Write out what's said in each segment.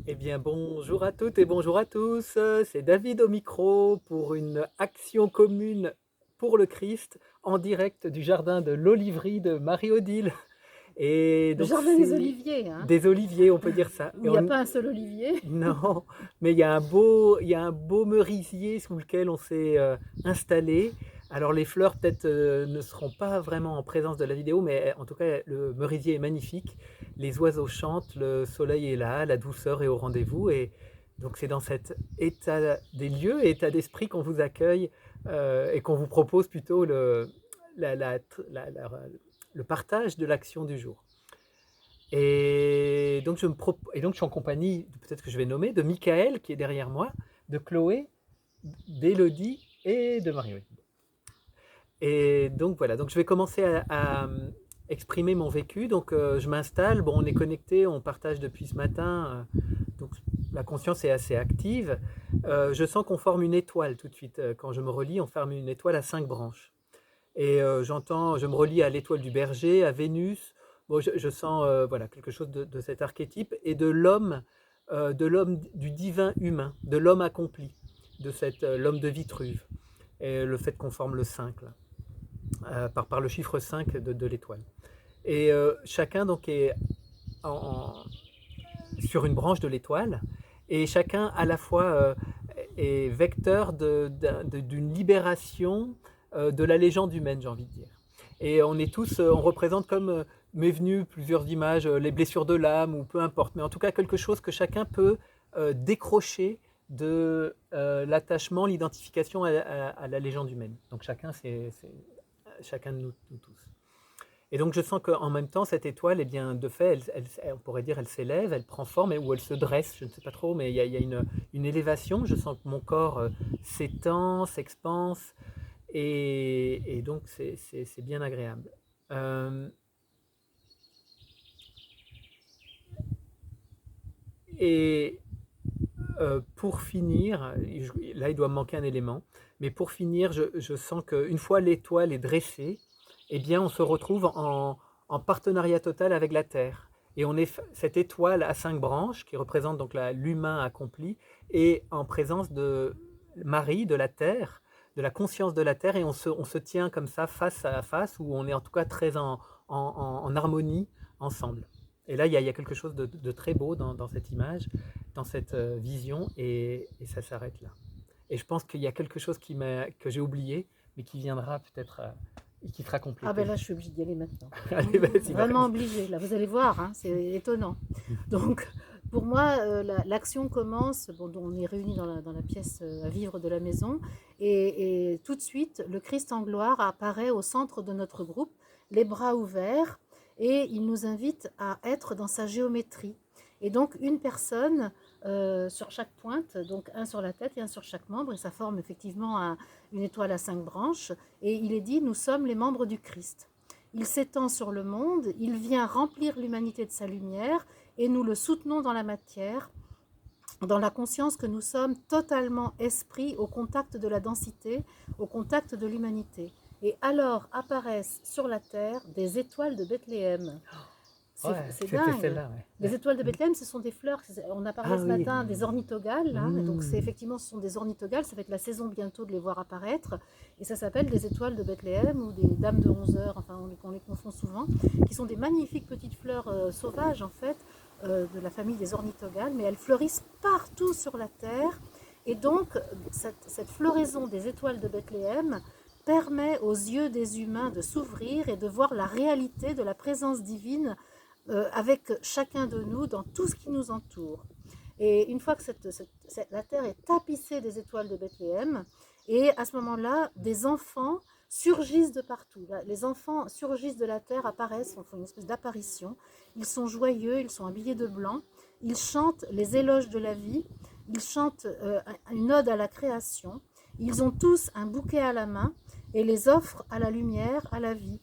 Eh bien, bonjour à toutes et bonjour à tous. C'est David au micro pour une action commune pour le Christ en direct du jardin de l'Oliverie de Marie-Odile. Et Le donc, jardin des c'est oliviers, hein, des oliviers, on peut dire ça. où il n'y a pas un seul olivier. Non, mais il y a un beau merisier sous lequel on s'est installé. Alors les fleurs peut-être ne seront pas vraiment en présence de la vidéo, mais en tout cas le merisier est magnifique. Les oiseaux chantent, le soleil est là, la douceur est au rendez-vous. Et donc c'est dans cet état des lieux, état d'esprit qu'on vous accueille et qu'on vous propose plutôt la- la- la- la- le partage de l'action du jour. Et donc je suis en compagnie, peut-être que je vais nommer, de Michael qui est derrière moi, de Chloé, d'Élodie et de Mario. Et donc voilà, donc je vais commencer à exprimer mon vécu. Donc je m'installe, bon on est connecté, on partage depuis ce matin, donc la conscience est assez active. Je sens qu'on forme une étoile tout de suite. Quand je me relie, on forme une étoile à 5 branches. Et je me relie à l'étoile du berger, à Vénus. Bon, je sens voilà, quelque chose de cet archétype et de l'homme du divin humain, de l'homme accompli, l'homme de Vitruve. Et le fait qu'on forme le 5, là, par le chiffre 5 de l'étoile. Et chacun donc est en- sur une branche de l'étoile, et chacun à la fois est vecteur d'une libération de la légende humaine, j'ai envie de dire. Et on est tous, on représente comme m'est venu plusieurs images, les blessures de l'âme ou peu importe, mais en tout cas quelque chose que chacun peut décrocher de l'attachement, l'identification à la légende humaine. Donc chacun, c'est chacun de nous tous. Et donc je sens qu'en même temps, cette étoile, eh bien, de fait, on pourrait dire, elle s'élève, elle prend forme, ou elle se dresse, je ne sais pas trop, mais il y a une élévation. Je sens que mon corps s'étend, s'expanse, et donc c'est bien agréable. Euh, et pour finir, là il doit me manquer un élément, mais pour finir, je sens qu'une fois l'étoile est dressée, eh bien on se retrouve en partenariat total avec la Terre. Et on est cette étoile à 5 branches, qui représente donc l'humain accompli, et en présence de Marie, de la Terre, de la conscience de la Terre, et on se tient comme ça face à face, où on est en tout cas très en harmonie ensemble. Et là, il y a quelque chose de très beau dans cette image, dans cette vision, et ça s'arrête là. Et je pense qu'il y a quelque chose que j'ai oublié, mais qui viendra peut-être et qui sera Ah ben complété. là, je suis obligée d'y aller maintenant. Allez, vas-y, Vraiment Marie. obligée. Là, vous allez voir, hein, c'est étonnant. Donc, pour moi, l'action commence. Bon, on est réunis dans la pièce à vivre de la maison, et tout de suite, le Christ en gloire apparaît au centre de notre groupe, les bras ouverts, et il nous invite à être dans sa géométrie. Et donc, une personne sur chaque pointe, donc un sur la tête et un sur chaque membre, et ça forme effectivement une étoile à 5 branches. Et il est dit, nous sommes les membres du Christ. Il s'étend sur le monde, il vient remplir l'humanité de sa lumière, et nous le soutenons dans la matière, dans la conscience que nous sommes totalement esprit au contact de la densité, au contact de l'humanité. Et alors apparaissent sur la terre des étoiles de Bethléem. Ouais, C'est c'était dingue. celle-là, ouais. Les Ouais. étoiles de Bethléem, ce sont des fleurs. On a parlé Ah ce oui. matin des ornithogales. Là. Donc, Mmh. effectivement, ce sont des ornithogales. Ça va être la saison bientôt de les voir apparaître. Et ça s'appelle des étoiles de Bethléem ou des dames de 11 heures. Enfin, on les confond souvent. Qui sont des magnifiques petites fleurs sauvages, en fait, de la famille des ornithogales. Mais elles fleurissent partout sur la terre. Et donc, cette floraison des étoiles de Bethléem permet aux yeux des humains de s'ouvrir et de voir la réalité de la présence divine avec chacun de nous dans tout ce qui nous entoure. Et une fois que la terre est tapissée des étoiles de Bethléem, et à ce moment-là, des enfants surgissent de partout. Les enfants surgissent de la terre, apparaissent, font une espèce d'apparition. Ils sont joyeux, ils sont habillés de blanc, ils chantent les éloges de la vie, ils chantent une ode à la création. Ils ont tous un bouquet à la main et les offrent à la lumière, à la vie.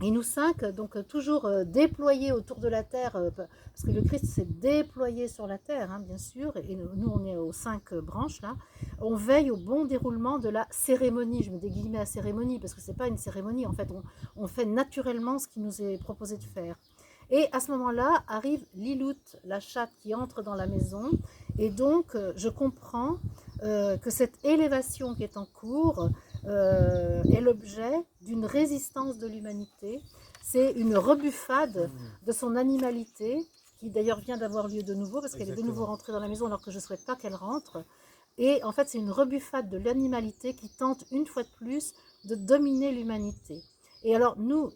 Et nous 5, donc toujours déployés autour de la terre, parce que le Christ s'est déployé sur la terre, hein, bien sûr, et nous on est aux 5 branches là, on veille au bon déroulement de la cérémonie. Je mets des guillemets à cérémonie, parce que c'est pas une cérémonie, en fait, on fait naturellement ce qui nous est proposé de faire. Et à ce moment-là arrive Lilout, la chatte qui entre dans la maison. Et donc, je comprends que cette élévation qui est en cours est l'objet d'une résistance de l'humanité. C'est une rebuffade de son animalité, qui d'ailleurs vient d'avoir lieu de nouveau, parce qu'elle est de nouveau rentrée dans la maison alors que je ne souhaite pas qu'elle rentre. Et en fait, c'est une rebuffade de l'animalité qui tente une fois de plus de dominer l'humanité. Et alors, nous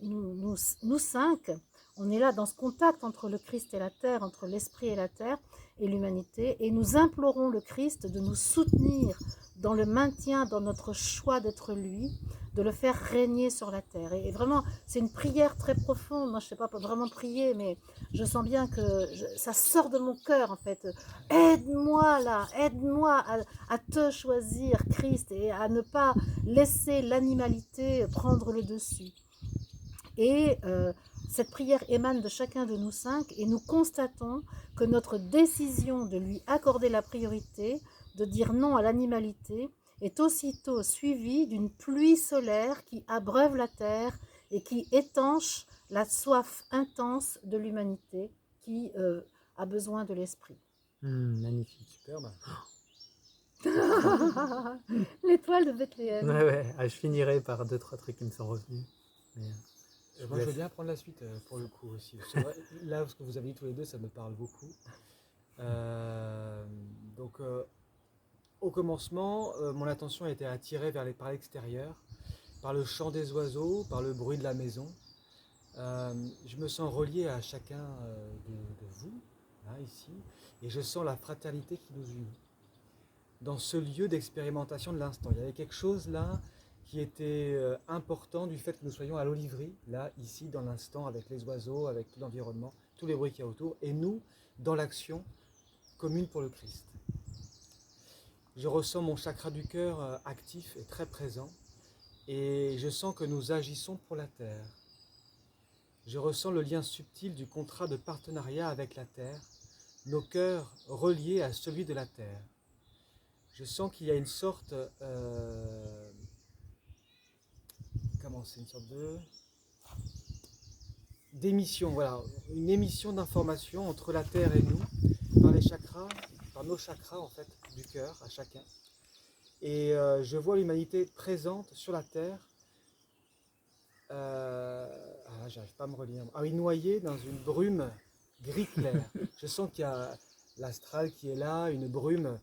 cinq, on est là dans ce contact entre le Christ et la terre, entre l'esprit et la terre et l'humanité, et nous implorons le Christ de nous soutenir dans le maintien, dans notre choix d'être lui, de le faire régner sur la terre. Et vraiment, c'est une prière très profonde. Moi, je ne sais pas vraiment prier, mais je sens bien que ça sort de mon cœur, en fait. Aide-moi là, aide-moi à te choisir, Christ, et à ne pas laisser l'animalité prendre le dessus. Et cette prière émane de chacun de nous cinq, et nous constatons que notre décision de lui accorder la priorité, de dire non à l'animalité, est aussitôt suivie d'une pluie solaire qui abreuve la terre et qui étanche la soif intense de l'humanité qui a besoin de l'esprit. Magnifique. Superbe. L'étoile de Bethléem. Ouais. Ah, je finirai par 2-3 trucs qui me sont revenus. Mais, Moi, je veux bien prendre la suite pour le coup aussi. Vrai, là, ce que vous avez dit tous les deux, ça me parle beaucoup. Donc, au commencement, mon attention a été attirée par l'extérieur, par le chant des oiseaux, par le bruit de la maison. Je me sens relié à chacun de vous, là, ici, et je sens la fraternité qui nous unit. Dans ce lieu d'expérimentation de l'instant, il y avait quelque chose là qui était important du fait que nous soyons à l'Oliverie, là, ici, dans l'instant, avec les oiseaux, avec tout l'environnement, tous les bruits qu'il y a autour, et nous, dans l'action commune pour le Christ. Je ressens mon chakra du cœur actif et très présent, et je sens que nous agissons pour la terre. Je ressens le lien subtil du contrat de partenariat avec la terre, nos cœurs reliés à celui de la terre. Je sens qu'il y a une sorte d'émission, voilà, une émission d'information entre la terre et nous, par les chakras, par nos chakras en fait, du cœur à chacun. Et je vois l'humanité présente sur la terre, j'arrive pas à me relire. Ah oui, noyée dans une brume gris clair. Je sens qu'il y a l'astral qui est là, une brume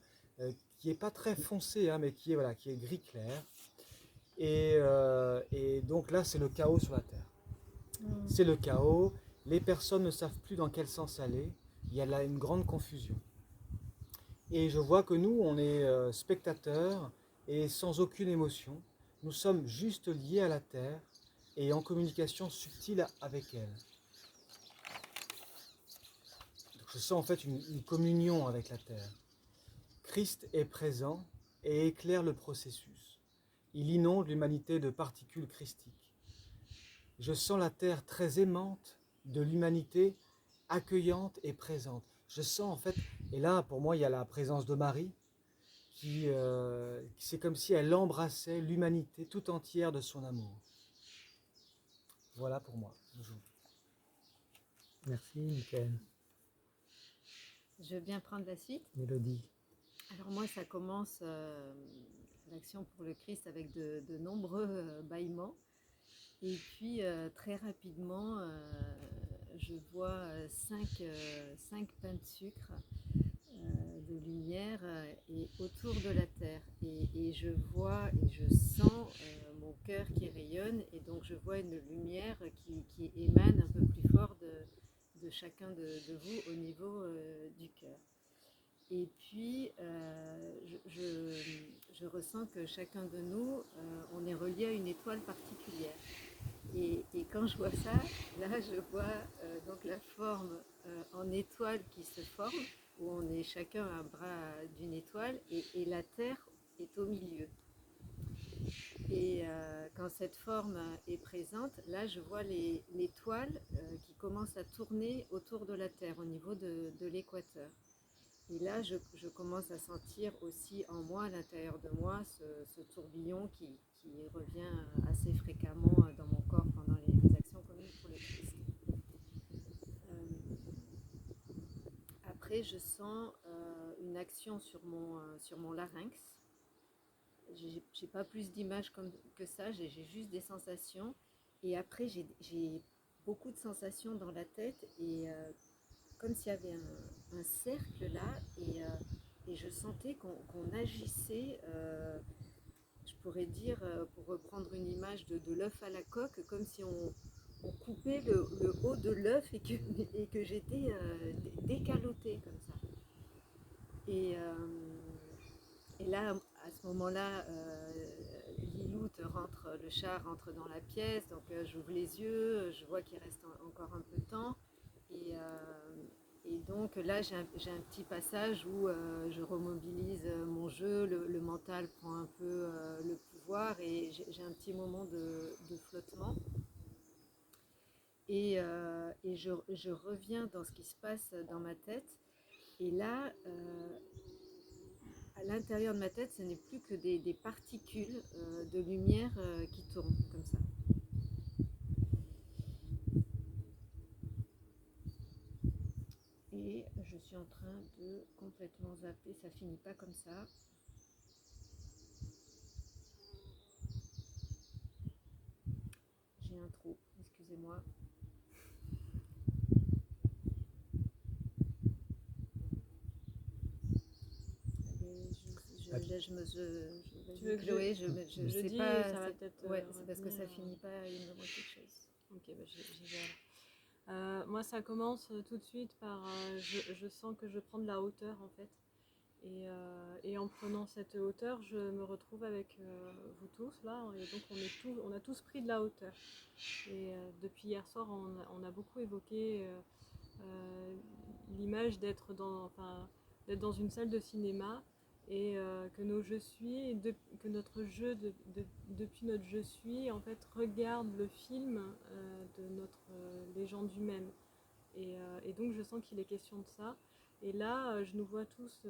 qui n'est pas très foncée, mais qui est gris clair. Et donc là, c'est le chaos sur la Terre. C'est le chaos. Les personnes ne savent plus dans quel sens aller. Il y a là une grande confusion. Et je vois que nous, on est spectateurs et sans aucune émotion. Nous sommes juste liés à la Terre et en communication subtile avec elle. Donc je sens en fait une communion avec la Terre. Christ est présent et éclaire le processus. Il inonde l'humanité de particules christiques. Je sens la terre très aimante de l'humanité, accueillante et présente. Je sens en fait, et là pour moi il y a la présence de Marie, qui c'est comme si elle embrassait l'humanité tout entière de son amour. Voilà pour moi. Merci, Michael. Je veux bien prendre la suite. Mélodie. Alors moi, ça commence l'action pour le Christ avec de nombreux bâillements. Et puis très rapidement, je vois cinq pains de sucre, de lumière et autour de la terre. Et je vois et je sens mon cœur qui rayonne. Et donc je vois une lumière qui émane un peu plus fort de chacun de vous au niveau du cœur. Et puis, je ressens que chacun de nous, on est relié à une étoile particulière. Et quand je vois ça, là, je vois donc la forme en étoile qui se forme, où on est chacun un bras d'une étoile, et la Terre est au milieu. Et quand cette forme est présente, là, je vois l'étoile qui commence à tourner autour de la Terre, au niveau de l'équateur. Et là, je commence à sentir aussi en moi, à l'intérieur de moi, ce tourbillon qui revient assez fréquemment dans mon corps pendant les actions communes pour le Christ. après, je sens une action sur mon larynx. J'ai pas plus d'images que ça, j'ai juste des sensations. Et après, j'ai beaucoup de sensations dans la tête et comme s'il y avait un cercle là et je sentais qu'on agissait, je pourrais dire, pour reprendre une image de l'œuf à la coque, comme si on coupait le haut de l'œuf et que j'étais décalotée comme ça. Et, et là, à ce moment-là, le chat rentre dans la pièce, donc j'ouvre les yeux, je vois qu'il reste encore un peu de temps. Et, donc là, j'ai un petit passage où je remobilise mon jeu, le mental prend un peu le pouvoir et j'ai un petit moment de flottement. Et je reviens dans ce qui se passe dans ma tête. Et là, à l'intérieur de ma tête, ce n'est plus que des particules de lumière qui tournent comme ça. Et je suis en train de complètement zapper, ça finit pas comme ça. J'ai un trou, excusez-moi. Tu veux que Chloé, je sais dis, pas. ça va peut-être. Ouais, c'est parce que ça revenir. finit pas, il me manque quelque chose. Ok, bah, j'y vais. Moi, ça commence tout de suite par. Je sens que je prends de la hauteur en fait. Et en prenant cette hauteur, je me retrouve avec vous tous là. Et donc, on a tous pris de la hauteur. Et depuis hier soir, on a beaucoup évoqué l'image d'être dans une salle de cinéma. Et que nos je suis, que notre jeu, depuis notre je suis, en fait, regarde le film de notre légende humaine. Et donc je sens qu'il est question de ça. Et là, je nous vois tous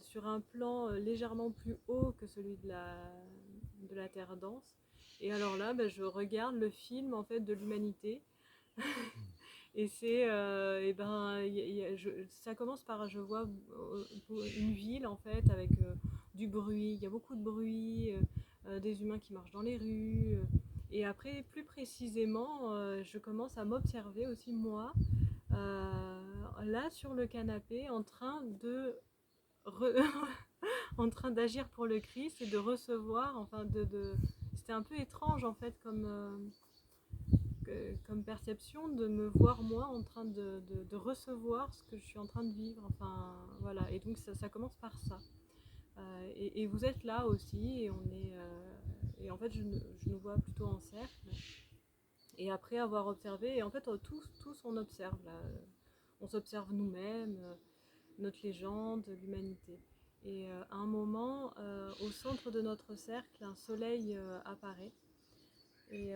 sur un plan légèrement plus haut que celui de la Terre dense. Et alors là, je regarde le film en fait de l'humanité. Et c'est, ça commence par, je vois une ville en fait avec du bruit, il y a beaucoup de bruit, des humains qui marchent dans les rues. Et après, plus précisément, je commence à m'observer aussi moi, là sur le canapé, en train en train d'agir pour le Christ et de recevoir, enfin c'était un peu étrange en fait comme perception de me voir moi en train de recevoir ce que je suis en train de vivre. Enfin voilà, et donc ça commence par ça. Et vous êtes là aussi, et on est et en fait je nous vois plutôt en cercle. Et après avoir observé, et en fait tous on observe là, on s'observe nous-mêmes, notre légende, l'humanité. Et à un moment, au centre de notre cercle, un soleil apparaît. Et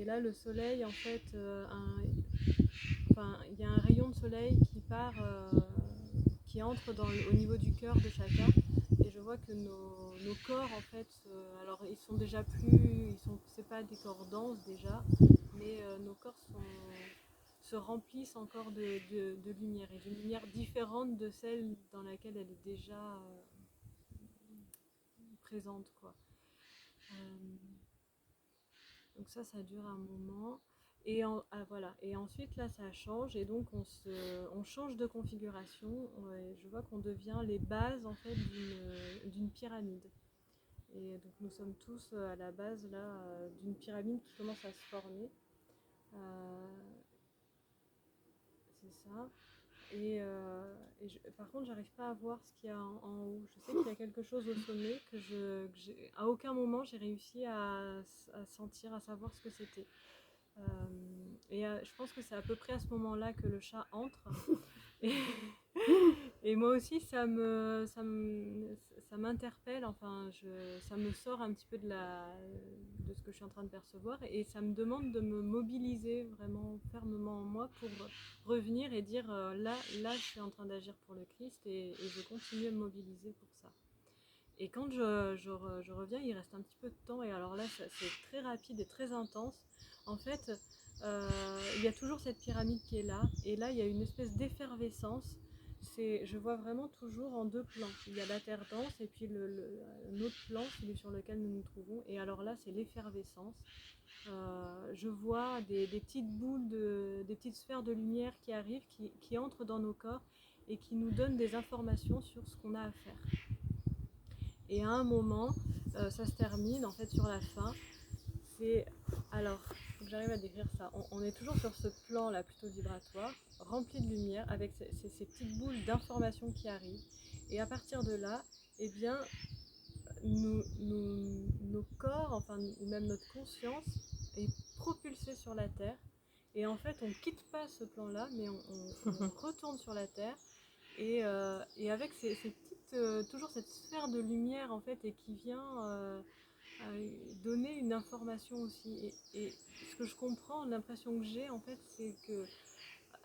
là, le soleil, en fait, il y a un rayon de soleil qui entre au niveau du cœur de chacun. Et je vois que nos corps, en fait, alors ils sont déjà c'est pas des corps denses déjà, mais nos corps se remplissent encore de lumière, et d'une lumière différente de celle dans laquelle elle est déjà présente, quoi. Donc ça dure un moment. Voilà. Et ensuite, là, ça change. Et donc, on change de configuration. Je vois qu'on devient les bases, en fait, d'une pyramide. Et donc, nous sommes tous à la base, là, d'une pyramide qui commence à se former. C'est ça. Par contre, j'arrive pas à voir ce qu'il y a en haut. Je sais qu'il y a quelque chose au sommet à aucun moment j'ai réussi à sentir, à savoir ce que c'était. Je pense que c'est à peu près à ce moment-là que le chat entre. Et moi aussi, ça m'interpelle. Enfin, ça me sort un petit peu de ce que je suis en train de percevoir, et ça me demande de me mobiliser vraiment fermement en moi pour revenir et dire là, je suis en train d'agir pour le Christ, et je continue à me mobiliser pour ça. Et quand je reviens, il reste un petit peu de temps, et alors là, c'est très rapide et très intense. En fait, il y a toujours cette pyramide qui est là, et là, il y a une espèce d'effervescence je vois vraiment toujours en deux plans. Il y a la terre dense et puis un autre plan, celui sur lequel nous nous trouvons. Et alors là, c'est l'effervescence. Je vois des petites boules, des petites sphères de lumière qui arrivent, qui entrent dans nos corps et qui nous donnent des informations sur ce qu'on a à faire. Et à un moment, ça se termine en fait sur la fin. Alors, faut que j'arrive à décrire ça. On est toujours sur ce plan là plutôt vibratoire, rempli de lumière, avec ces petites boules d'informations qui arrivent. Et à partir de là, eh bien, nos corps, enfin, ou même notre conscience, est propulsée sur la Terre. Et en fait, on ne quitte pas ce plan-là, mais on retourne sur la Terre. Et avec ces petites, toujours cette sphère de lumière en fait, et qui vient donner une information aussi. Et ce que je comprends, l'impression que j'ai en fait, c'est que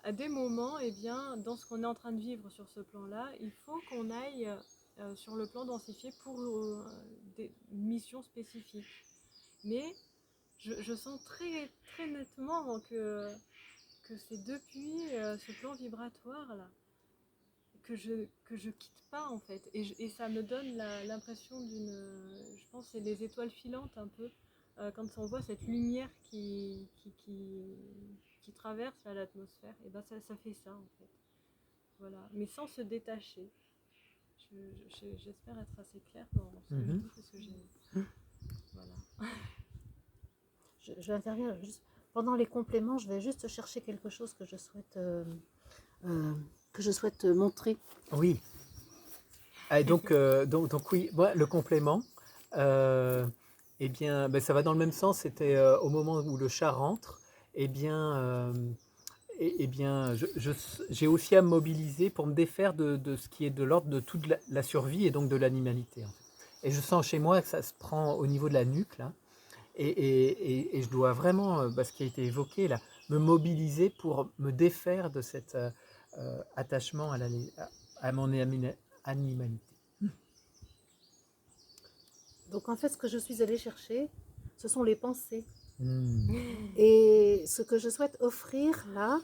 à des moments, eh bien, dans ce qu'on est en train de vivre sur ce plan-là, il faut qu'on aille sur le plan densifié pour des missions spécifiques. Mais je sens très, très nettement que c'est depuis ce plan vibratoire là que je quitte pas en fait, et ça me donne l'impression je pense c'est les étoiles filantes un peu, quand on voit cette lumière qui traverse l'atmosphère, et ben ça fait ça en fait, voilà, mais sans se détacher. J'espère être assez claire dans ce que je dis, parce que voilà. Je vais intervenir juste pendant les compléments. Je vais juste chercher quelque chose que je souhaite montrer. Oui. Ah, donc oui, voilà, le complément, eh bien, ben, ça va dans le même sens. C'était au moment où le chat rentre, eh bien, j'ai aussi à me mobiliser pour me défaire de ce qui est de l'ordre de toute la survie et donc de l'animalité, en fait. Et je sens chez moi que ça se prend au niveau de la nuque, là. Et je dois vraiment, ce qui a été évoqué là, me mobiliser pour me défaire de cet attachement à mon animalité. Donc en fait, ce que je suis allée chercher, ce sont les pensées. Mmh. Et ce que je souhaite offrir là,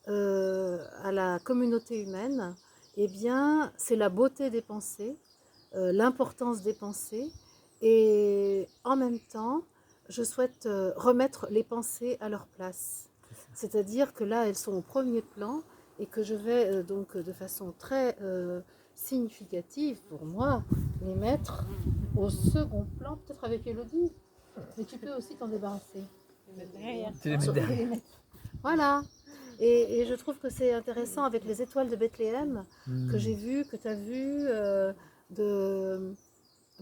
à la communauté humaine, eh bien, c'est la beauté des pensées, l'importance des pensées, et en même temps, je souhaite remettre les pensées à leur place. C'est-à-dire que là, elles sont au premier plan, et que je vais donc de façon très significative pour moi les mettre au second plan, peut-être avec Élodie, mais tu peux aussi t'en débarrasser. Tu les mets derrière. Voilà. Et je trouve que c'est intéressant avec les étoiles de Bethléem que j'ai vu, que tu as vu,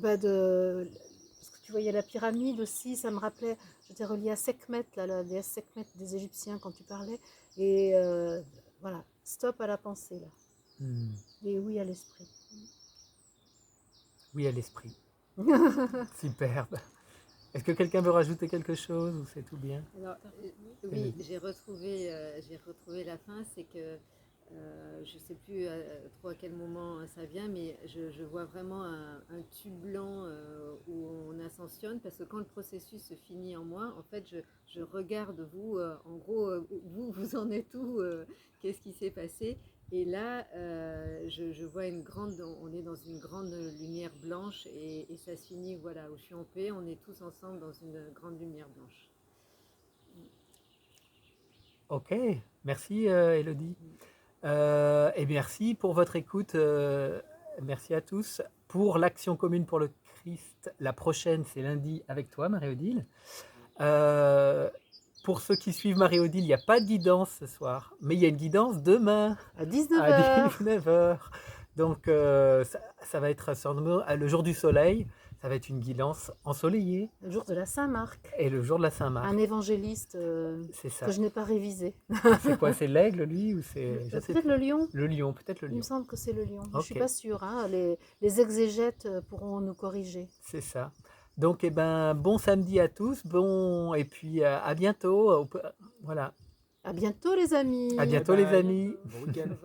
parce que tu voyais la pyramide aussi, ça me rappelait, j'étais reliée à Sekhmet, la déesse Sekhmet des Égyptiens quand tu parlais. Et voilà, stop à la pensée là. Et oui à l'esprit. Oui à l'esprit. Superbe. Est-ce que quelqu'un veut rajouter quelque chose ou c'est tout bien? Alors, oui, j'ai retrouvé la fin, c'est que je ne sais plus trop à quel moment ça vient, mais je vois vraiment un tube blanc où on ascensionne, parce que quand le processus se finit en moi, en fait, je regarde vous, en gros, vous en êtes où, qu'est-ce qui s'est passé? Et là, je vois on est dans une grande lumière blanche, et ça se finit, voilà, où je suis en paix, on est tous ensemble dans une grande lumière blanche. Ok, merci Élodie. Et merci pour votre écoute. Merci à tous. Pour l'Action commune pour le Christ, la prochaine, c'est lundi avec toi, Marie-Odile. Pour ceux qui suivent Marie-Odile, il n'y a pas de guidance ce soir, mais il y a une guidance demain À 19h. à 19h. Donc, ça va être le jour du soleil. Ça va être une guidance ensoleillée. Le jour de la Saint-Marc. Et le jour de la Saint-Marc. Un évangéliste c'est ça. que je n'ai pas révisé. C'est quoi? C'est l'aigle, lui, ou c'est... Peut-être le lion. Le lion, peut-être le lion. Il me semble que c'est le lion. Okay. Je ne suis pas sûre. Hein. Les exégètes pourront nous corriger. C'est ça. Donc, bon samedi à tous. Et puis à bientôt. Voilà. À bientôt, les amis. À bientôt, les amis. Bon week-end.